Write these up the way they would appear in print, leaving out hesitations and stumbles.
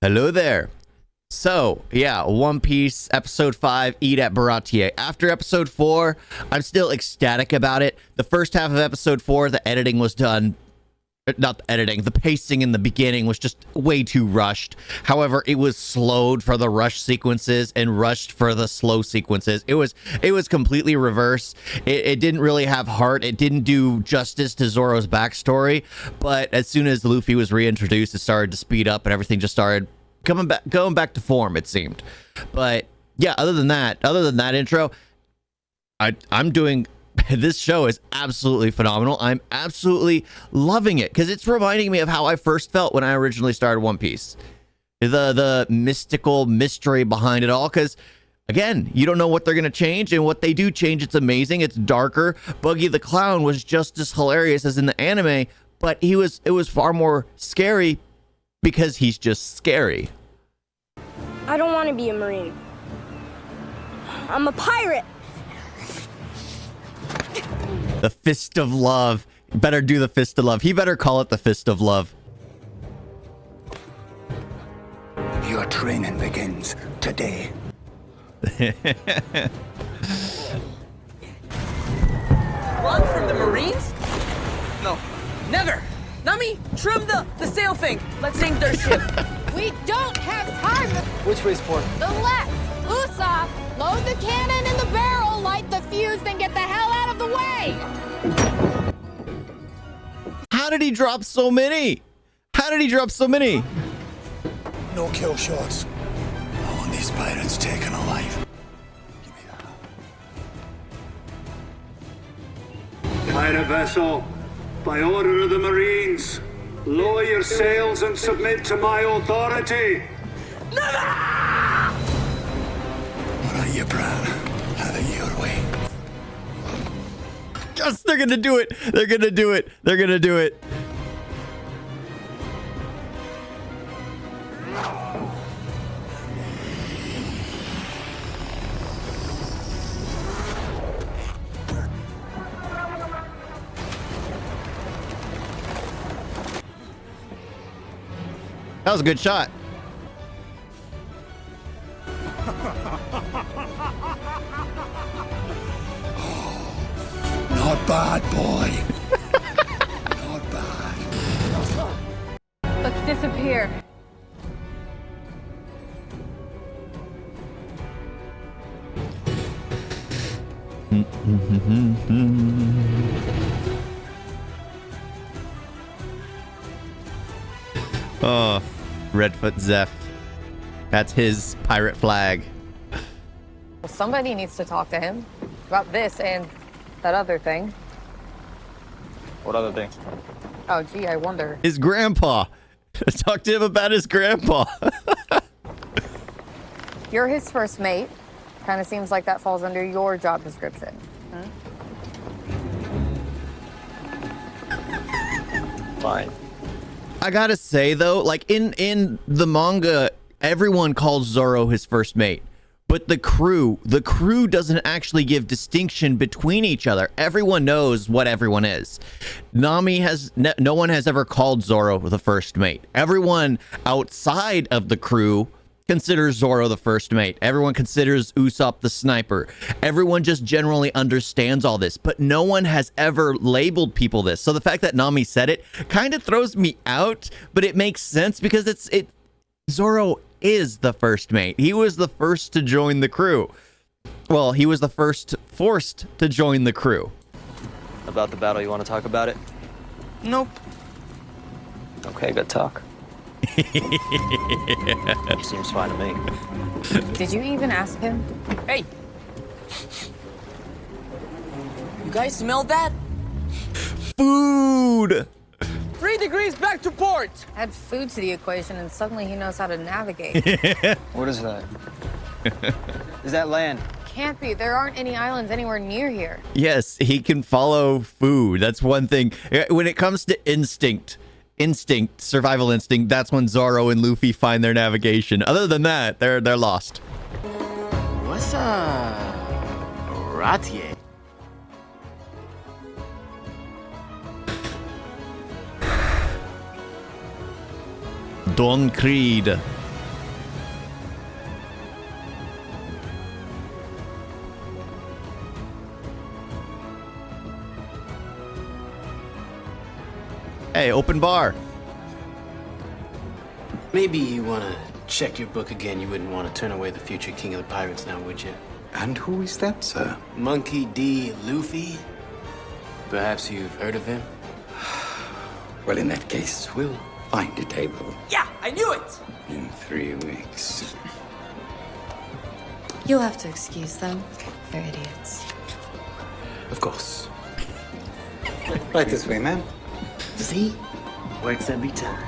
Hello there. So, yeah, One Piece episode 5, Eat at Baratie. After episode 4, I'm still ecstatic about it. The first half of episode 4, the editing was done. Not the editing, the pacing in the beginning was just way too rushed. However, it was slowed for the rush sequences and rushed for the slow sequences. It was completely reverse. It didn't really have heart. It didn't do justice to Zoro's backstory. But as soon as Luffy was reintroduced, it started to speed up and everything just started going back to form, it seemed. But yeah, other than that intro, I'm doing. This show is absolutely phenomenal. I'm absolutely loving it because it's reminding me of how I first felt when I originally started One Piece. The mystical mystery behind it all, because again, you don't know what they're going to change, and what they do change, it's amazing. It's darker. Buggy the Clown was just as hilarious as in the anime, but it was far more scary because he's just scary. I don't want to be a Marine. I'm a pirate. The Fist of Love. Better do the Fist of Love. He better call it the Fist of Love. Your training begins today. Run from the Marines? No, never. Nami, trim the sail thing. Let's sink their ship. We don't have time. Which way's port? The left. Usopp, load the cannon in the barrel, light the fuse, then get the hell out of the way. How did he drop so many? No kill shots. I want these pirates taken alive. Give me that. Pirate vessel, by order of the Marines, lower your sails and submit to my authority. All right, you Brown. Have it your way. Yes, they're gonna do it. They're gonna do it. That was a good shot. Not bad, boy. Not bad. Let's disappear. Oh, Redfoot Zeph. That's his pirate flag. Well, somebody needs to talk to him about this and that other thing. What other thing? Oh, gee, I wonder. His grandpa. Talk to him about his grandpa. You're his first mate. Kind of seems like that falls under your job description. Fine. I gotta say though, like in the manga, everyone calls Zoro his first mate, but the crew doesn't actually give distinction between each other. Everyone knows what everyone is. Nami no one has ever called Zoro the first mate. Everyone outside of the crew considers Zoro the first mate. Everyone considers Usopp the sniper. Everyone just generally understands all this, but no one has ever labeled people this. So the fact that Nami said it kind of throws me out, but it makes sense because Zoro is the first mate. He was the first to join the crew. Well, he was the first forced to join the crew. About the battle, you want to talk about it? Nope. Okay, good talk. Seems fine to me. Did you even ask him? Hey. You guys smell that? Food! 3 degrees back to port. Add food to the equation and suddenly he knows how to navigate. What is that? Is that land? Can't be. There aren't any islands anywhere near here. Yes, he can follow food. That's one thing. When it comes to survival instinct, that's when Zoro and Luffy find their navigation. Other than that, they're lost. What's Baratie? Don Creed. Hey, open bar. Maybe you want to check your book again. You wouldn't want to turn away the future king of the pirates now, would you? And who is that, sir? Monkey D. Luffy? Perhaps you've heard of him? Well, in that case, we'll find a table Yeah, I knew it! in 3 weeks. You'll have to excuse them. They're idiots. Of course. Right this way, ma'am. See? Works every time.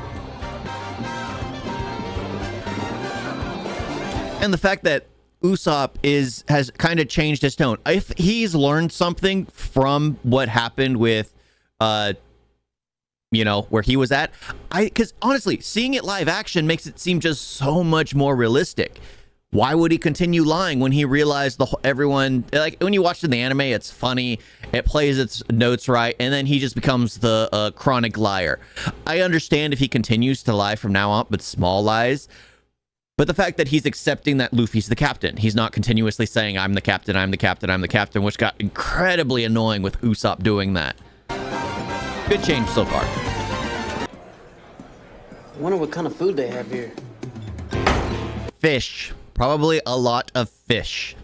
And the fact that Usopp has kind of changed his tone. If he's learned something from what happened with, you know, where he was at, because honestly, seeing it live action makes it seem just so much more realistic. Why would he continue lying when he realized everyone, like when you watch it in the anime, it's funny, it plays its notes right, and then he just becomes the chronic liar. I understand if he continues to lie from now on, but small lies. But the fact that he's accepting that Luffy's the captain, he's not continuously saying, I'm the captain, I'm the captain, I'm the captain, which got incredibly annoying with Usopp doing that. Good change so far. I wonder what kind of food they have here. Fish. Probably a lot of fish.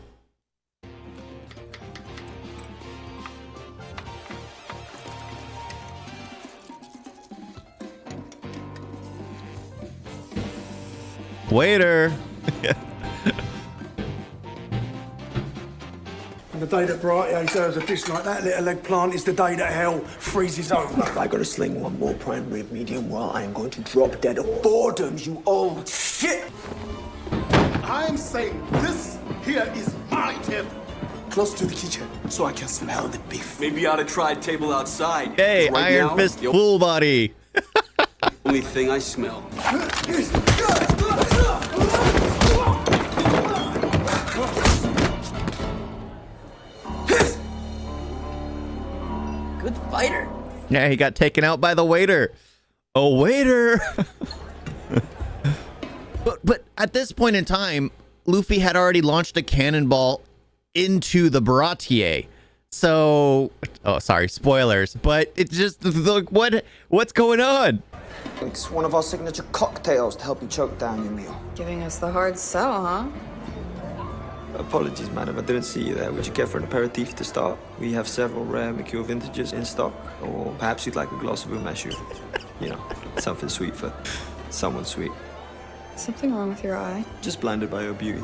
Waiter. And the day that Baratie serves a dish like that, little eggplant, is the day that hell freezes over. If I gotta sling one more prime rib medium well, I am going to drop dead of boredom, you old shit! I'm saying this here is my table. Close to the kitchen, so I can smell the beef. Maybe you ought to try a table outside. Hey, Iron Fist full body. Only thing I smell. Good fighter. Yeah, he got taken out by the waiter. Oh, waiter. But at this point in time, Luffy had already launched a cannonball into the Baratie. So, oh, sorry, spoilers. But it's just, look, what's going on? It's one of our signature cocktails to help you choke down your meal. Giving us the hard sell, huh? Apologies, madam. I didn't see you there. Would you care for an aperitif to start? We have several rare mature vintages in stock. Or perhaps you'd like a glass of umeshu. You know, something sweet for someone sweet. Something wrong with your eye? Just blinded by your beauty.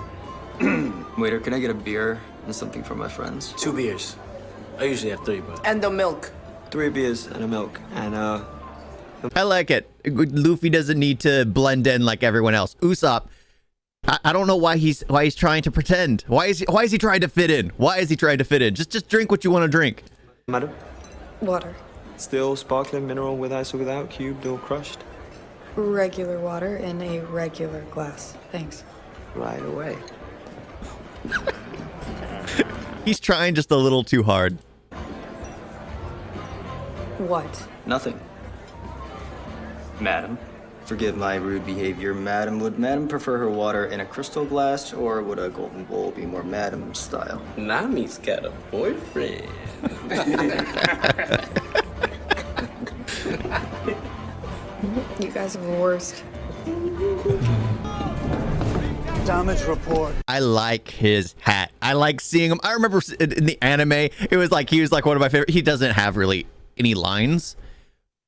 Waiter, can I get a beer and something for my friends? 2 beers. I usually have 3, but... And the milk. 3 beers and a milk. And, I like it. Luffy doesn't need to blend in like everyone else. Usopp, I don't know why he's trying to pretend. Why is he trying to fit in? Why is he trying to fit in? Just drink what you want to drink. Madam? Water. Still sparkling mineral with ice or without, cubed or crushed? Regular water in a regular glass. Thanks. Right away. He's trying just a little too hard. What? Nothing. Madam. Forgive my rude behavior, madam. Would madam prefer her water in a crystal glass, or would a golden bowl be more madam style? Nami's got a boyfriend. You guys are the worst. Damage report. I like his hat. I like seeing him. I remember in the anime, it was like he was like one of my favorite. He doesn't have really any lines,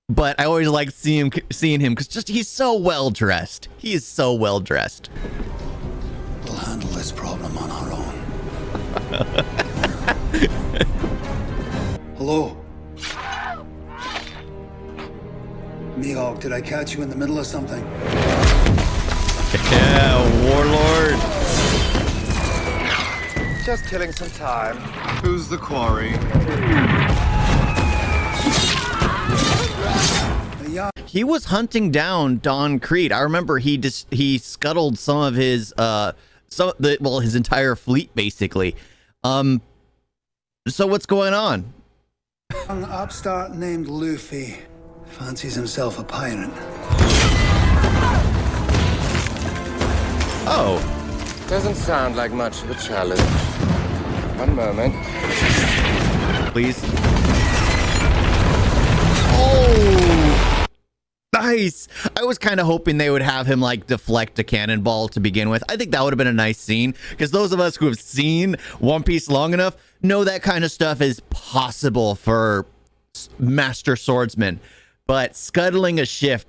but I always like seeing him because just he's so well dressed. He is so well dressed. We'll handle this problem on our own. Hello? Mihawk, did I catch you in the middle of something? Yeah, warlord. Just killing some time. Who's the quarry? He was hunting down Don Creed. I remember he scuttled some of his his entire fleet basically. So what's going on? An upstart named Luffy fancies himself a pirate. Oh. Doesn't sound like much of a challenge. One moment. Please. Oh! nice. I was kind of hoping they would have him like deflect a cannonball to begin with. I think that would have been a nice scene, because those of us who have seen One Piece long enough know that kind of stuff is possible for master swordsmen. But scuttling a ship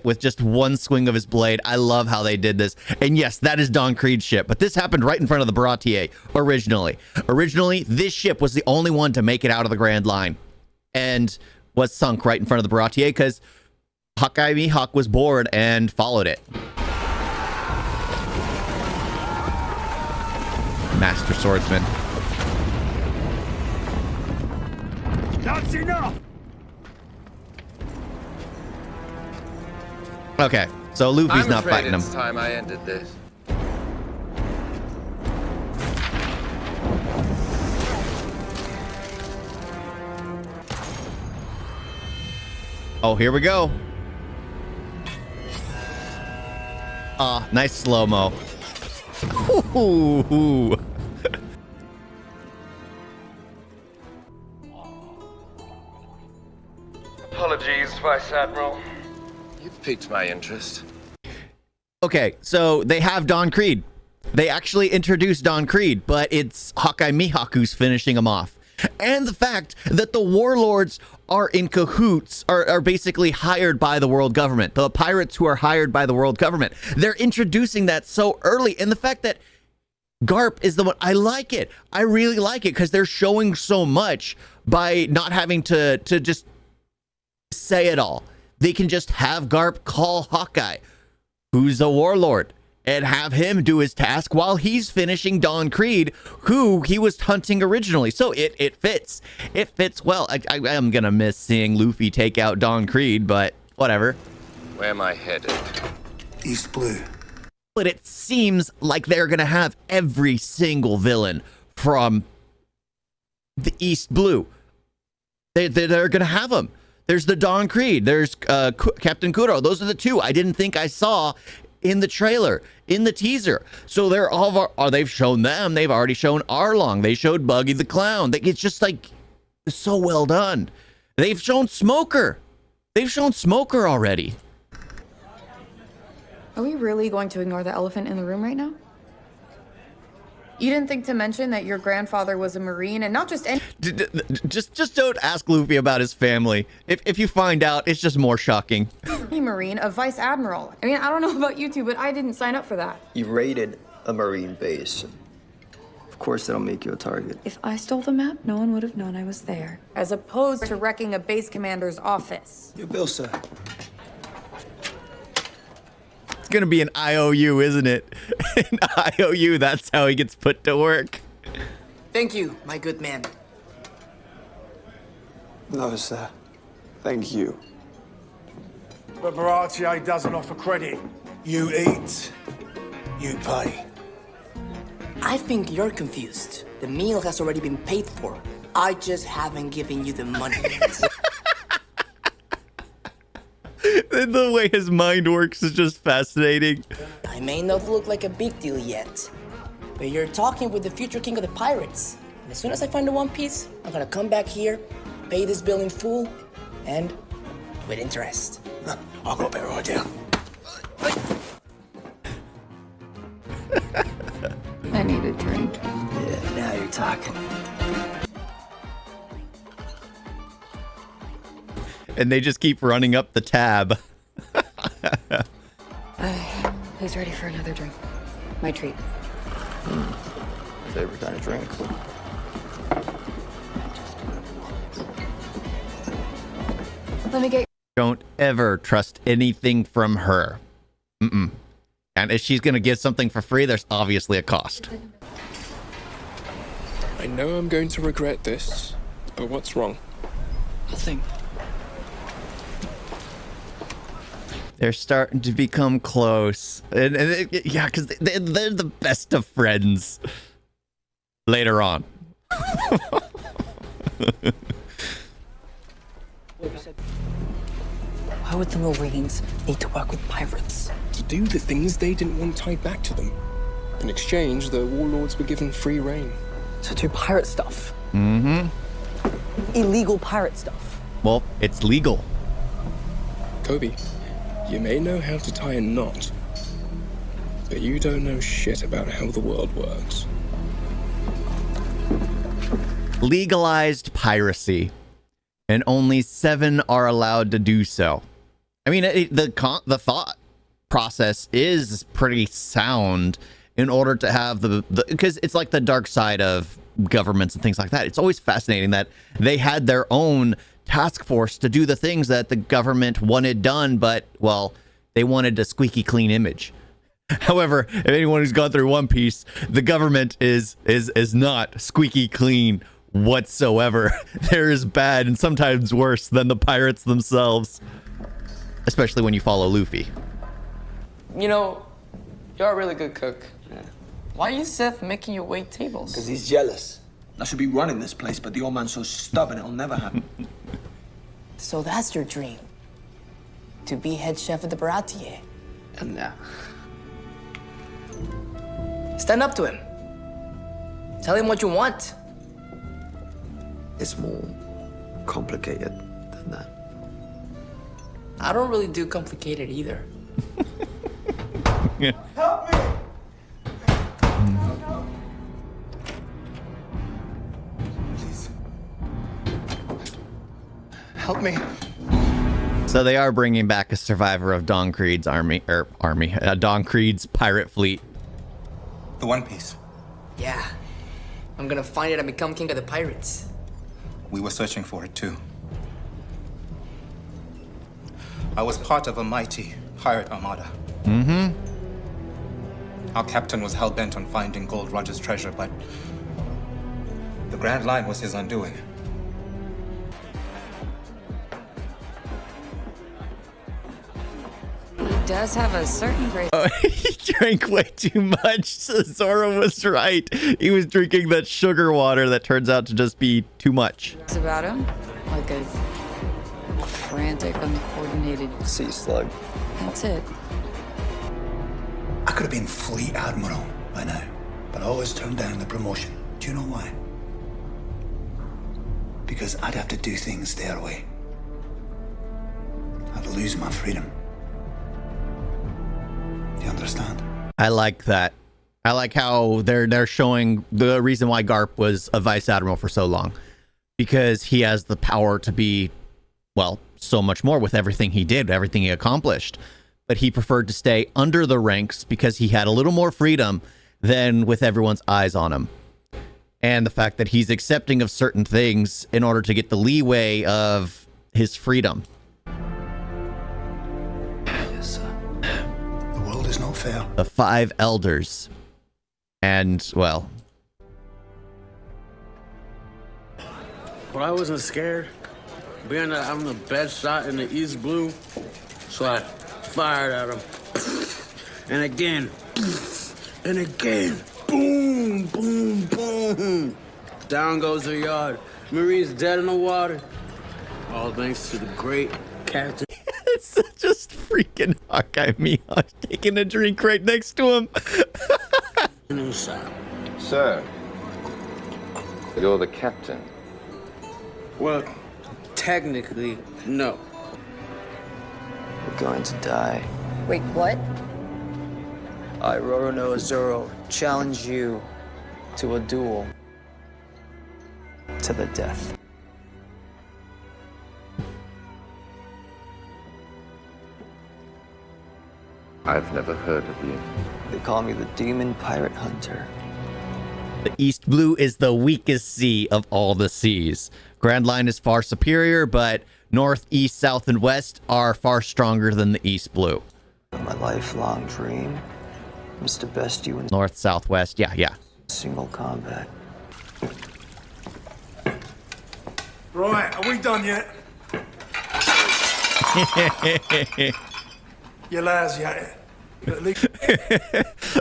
with just one swing of his blade, I love how they did this. And yes, that is Don Creed's ship, but this happened right in front of the Baratie originally. Originally, this ship was the only one to make it out of the Grand Line and was sunk right in front of the Baratie because Hawkeye Mihawk was bored and followed it. Master swordsman. That's enough! Okay, so Luffy's not fighting him. It's time I ended this. Oh, here we go. Nice slow-mo. Apologies, Vice Admiral. You've piqued my interest. Okay, so they have Don Creed. They actually introduced Don Creed, but it's Hawkeye Mihawk who's finishing him off. And the fact that the warlords are in cahoots, are basically hired by the world government. The pirates who are hired by the world government. They're introducing that so early. And the fact that Garp is the one, I like it. I really like it because they're showing so much by not having to just say it all. They can just have Garp call Hawkeye, who's a warlord, and have him do his task while he's finishing Don Creed, who he was hunting originally. So it fits. It fits well. I am going to miss seeing Luffy take out Don Creed, but whatever. Where am I headed? East Blue. But it seems like they're going to have every single villain from the East Blue. They're going to have them. There's the Don Creed. There's Captain Kuro. Those are the two I didn't think I saw in the trailer, in the teaser. So they're all, they've shown them. They've already shown Arlong. They showed Buggy the Clown. It's just like so well done. They've shown Smoker. They've shown Smoker already. Are we really going to ignore the elephant in the room right now? You didn't think to mention that your grandfather was a Marine and not just any... Just don't ask Luffy about his family. If you find out, it's just more shocking. Marine, a vice admiral. I mean, I don't know about you two, but I didn't sign up for that. You raided a Marine base. Of course that'll make you a target. If I stole the map, no one would have known I was there. As opposed to wrecking a base commander's office. Your bill, sir. It's gonna be an IOU, isn't it? An IOU, that's how he gets put to work. Thank you, my good man. No, sir. Thank you. But Baratie doesn't offer credit. You eat, you pay. I think you're confused. The meal has already been paid for. I just haven't given you the money yet. The way his mind works is just fascinating. I may not look like a big deal yet, but you're talking with the future king of the pirates. And as soon as I find the One Piece, I'm gonna come back here, pay this bill in full, and with interest. I've got a better idea. I need a drink. Yeah, now you're talking. And they just keep running up the tab. Who's ready for another drink? My treat. Favorite kind of drink. Let me get... Don't ever trust anything from her. And if she's gonna give something for free, there's obviously a cost. I know I'm going to regret this, but what's wrong? Nothing. They're starting to become close. Yeah, because they're the best of friends. Later on. Why would the Marines need to work with pirates? To do the things they didn't want tied back to them. In exchange, the warlords were given free reign. To do pirate stuff. Mm-hmm. Illegal pirate stuff. Well, it's legal. Kobe, You may know how to tie a knot, but you don't know shit about how the world works. Legalized piracy, and only 7 are allowed to do so. I mean, the thought process is pretty sound in order to have because it's like the dark side of governments and things like that. It's always fascinating that they had their own task force to do the things that the government wanted done, but, well, they wanted a squeaky clean image. However, if anyone who's gone through One Piece, the government is not squeaky clean whatsoever. They're as bad and sometimes worse than the pirates themselves, especially when you follow Luffy. You know, you're a really good cook. Yeah. Why are you, Seth, making you wait tables? Because he's jealous. I should be running this place, but the old man's so stubborn it'll never happen. So that's your dream? To be head chef of the Baratie? And now. Stand up to him. Tell him what you want. It's more complicated than that. I don't really do complicated either. Help me! Please. Help me. So they are bringing back a survivor of Don Creed's Don Creed's pirate fleet. The One Piece. Yeah. I'm gonna find it and become king of the pirates. We were searching for it too. I was part of a mighty pirate armada. Mm-hmm. Our captain was hell-bent on finding Gold Roger's treasure, but the Grand Line was his undoing. He does have a certain grace. Oh, he drank way too much. So Zoro was right. He was drinking that sugar water that turns out to just be too much. It's about him, like a frantic, uncoordinated sea slug. That's it. I could have been Fleet Admiral by now, but I always turned down the promotion. Do you know why? Because I'd have to do things their way. I'd lose my freedom. Do you understand? I like that. I like how they're showing the reason why Garp was a vice admiral for so long, because he has the power to be, well, so much more with everything he did, everything he accomplished. But he preferred to stay under the ranks because he had a little more freedom than with everyone's eyes on him. And the fact that he's accepting of certain things in order to get the leeway of his freedom. Yes, sir. The world is not fair. The 5 elders. And, well... But I wasn't scared, being that I'm the best shot in the East Blue, so I fired at him. And again. And again. Boom, boom, boom. Down goes the yard. Marine's dead in the water. All thanks to the great captain. It's just freaking Hawkeye Mihawk taking a drink right next to him. Sir, you're the captain. Well, technically, no. We're going to die. Wait, what? I, Roronoa Zoro, challenge you to a duel to the death. I've never heard of you. They call me the Demon Pirate Hunter. The East Blue is the weakest sea of all the seas. Grand Line is far superior, but North, East, South, and West are far stronger than the East Blue. My lifelong dream was to best you in North, South, West, yeah. single combat. Right, are we done yet? You lads yet?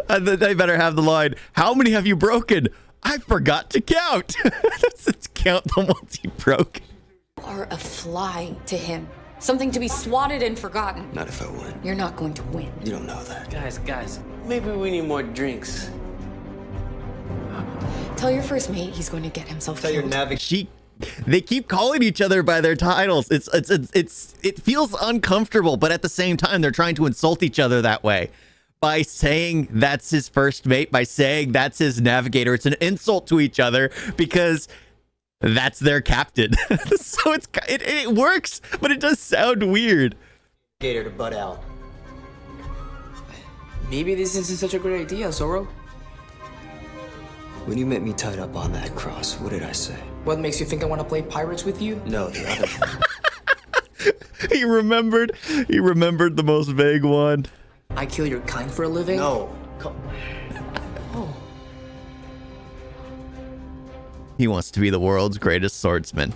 And then they better have the line, how many have you broken? I forgot to count. Let's count the ones you broke. You are a fly to him. Something to be swatted and forgotten. Not if I win. You're not going to win. You don't know that. Guys, maybe we need more drinks. Tell your first mate he's going to get himself killed. She they keep calling each other by their titles. It feels uncomfortable, but at the same time, they're trying to insult each other that way by saying that's his first mate, by saying that's his navigator. It's an insult to each other because that's their captain. So it works, but it does sound weird. Gator to butt out. Maybe this isn't such a great idea, Zoro. When you met me tied up on that cross, what did I say? What makes you think I want to play pirates with you? No, the other one. He remembered the most vague one. I kill your kind for a living? No. Oh. He wants to be the world's greatest swordsman.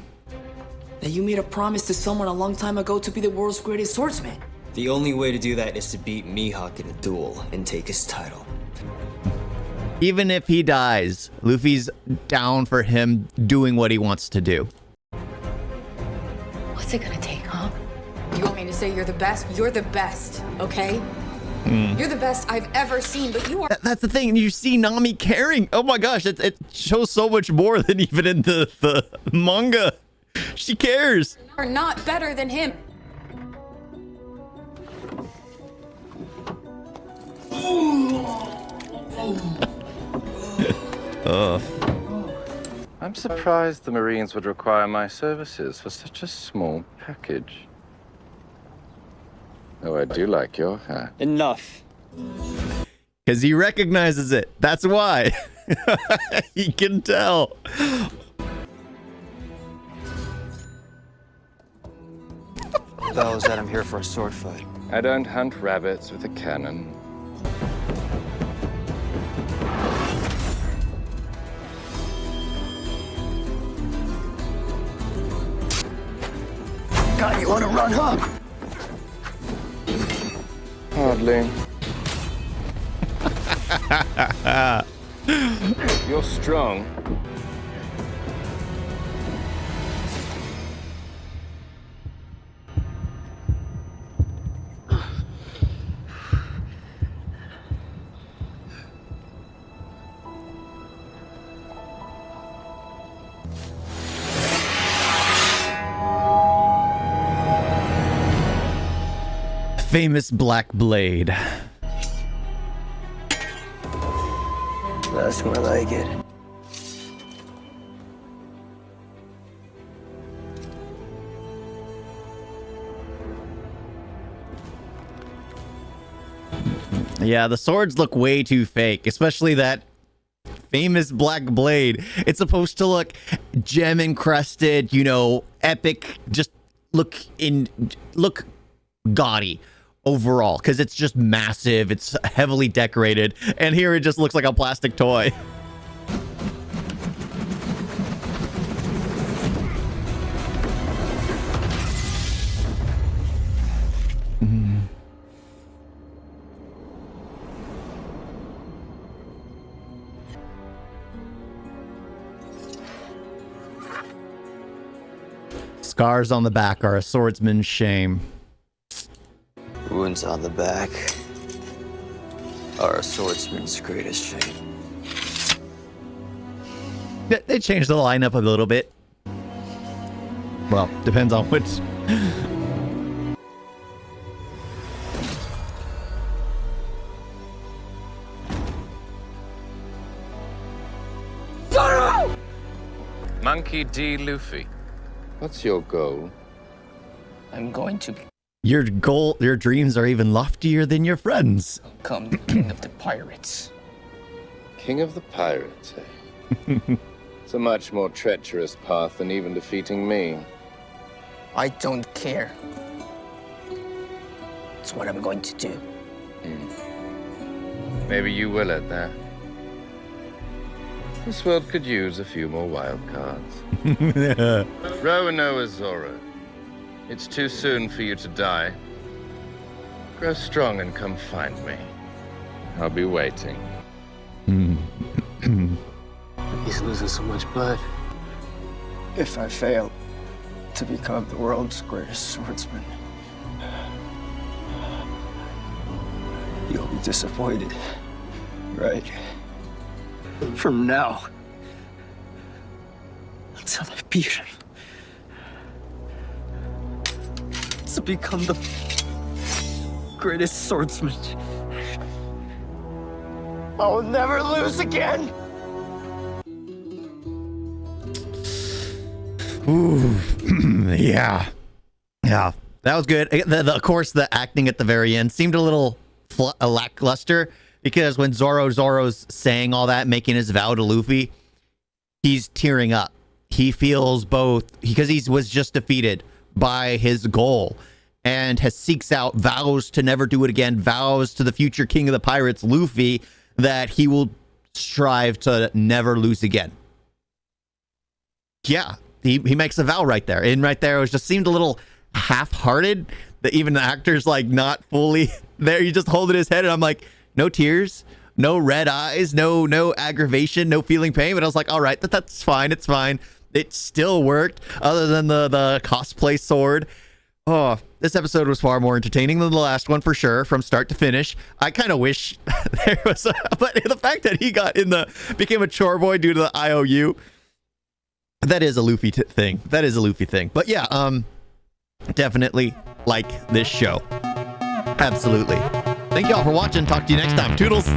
That you made a promise to someone a long time ago to be the world's greatest swordsman. The only way to do that is to beat Mihawk in a duel and take his title. Even if he dies, Luffy's down for him doing what he wants to do. What's it gonna take, huh? You want me to say you're the best? You're the best, okay? You're the best I've ever seen, but you are... That's the thing. You see Nami caring. Oh my gosh, it shows so much more than even in the manga. She cares. Are not better than him. I'm surprised the Marines would require my services for such a small package. Oh, I do like your hat. Enough. Because he recognizes it. That's why. He can tell. Bellows that I'm here for a sword fight. I don't hunt rabbits with a cannon. God, you want to run, huh? Hardly. You're strong. Famous black blade. That's more like it. Yeah, the swords look way too fake, especially that famous black blade. It's supposed to look gem encrusted, you know, epic, just look gaudy overall, because it's just massive, it's heavily decorated, and here it just looks like a plastic toy. Scars on the back are a swordsman's shame. Wounds on the back are a swordsman's greatest shame. They changed the lineup a little bit. Well, depends on which. Monkey D. Luffy, what's your goal? I'm going to Your dreams are even loftier than your friends. become the king of the pirates. King of the pirates, eh? It's a much more treacherous path than even defeating me. I don't care. It's what I'm going to do. Maybe you will at that. This world could use a few more wild cards. Roanoa Zoro. It's too soon for you to die. Grow strong and come find me. I'll be waiting. He's losing so much blood. If I fail to become the world's greatest swordsman, you'll be disappointed, right? From now until I beat him. to become the greatest swordsman. I will never lose again. Ooh, yeah. That was good. Of course, the acting at the very end seemed a little lackluster, because when Zoro's saying all that, making his vow to Luffy, he's tearing up. He feels both, because he was just defeated by his goal and seeks out, vows to never do it again, vows to the future king of the pirates, Luffy, that he will strive to never lose again. Yeah, he makes a vow right there. And right there, it just seemed a little half-hearted, that even the actor's like not fully there. He just holding his head, and I'm like, no tears, no red eyes, no aggravation, no feeling pain. But I was like, all right, that's fine. It's fine. It still worked, other than the cosplay sword. Oh, this episode was far more entertaining than the last one, for sure, from start to finish. I kind of wish there was but the fact that he became a chore boy due to the IOU, that is a Luffy thing. That is a Luffy thing. But yeah, definitely like this show. Absolutely. Thank you all for watching. Talk to you next time. Toodles.